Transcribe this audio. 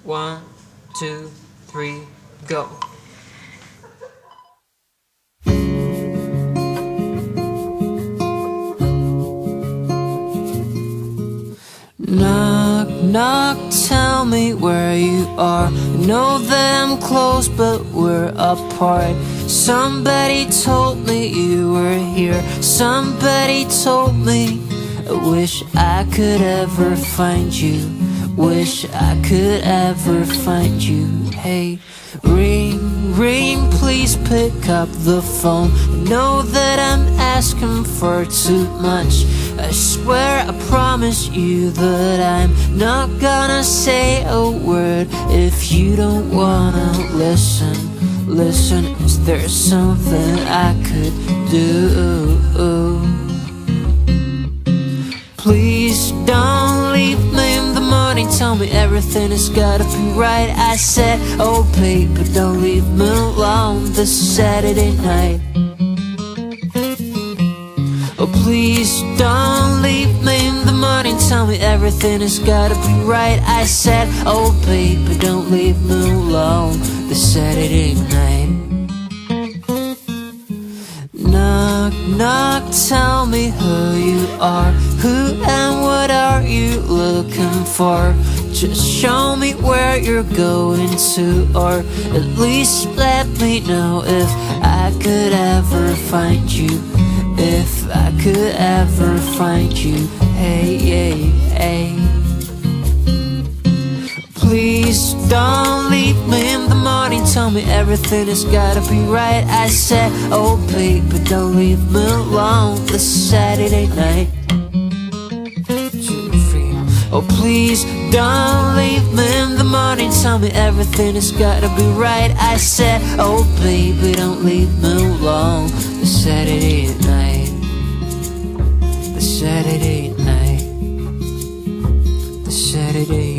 1, 2, 3, go. Knock, knock, tell me where you are. I know that I'm close, but we're apart. Somebody told me you were here. Somebody told me. I wish I could ever find you. Wish I could ever find you. Hey, ring, ring, please pick up the phone. I know that I'm asking for too much. I swear I promise you that I'm not gonna say a word if you don't wanna listen. Listen, is there something I could do? Please don't leave me in the morning. Tell me everything has gotta be right. I said, oh baby, don't leave me alone this Saturday night. Oh please don't leave me in the morning. Tell me everything has gotta be right. I said, oh baby, don't leave me alone this Saturday night. Knock, knock, tell me who you are. Who and what are you looking for? Just show me where you're going to, or at least let me know if I could ever find you. If I could ever find you. Hey, hey, hey. Please don't leave me in the morning. Tell me everything has gotta be right. I said, oh baby, don't leave me alone this Saturday night. 2, 3. Oh please don't leave me in the morning. Tell me everything has gotta be right. I said, oh baby, don't leave me alone this Saturday night. The Saturday night. The Saturday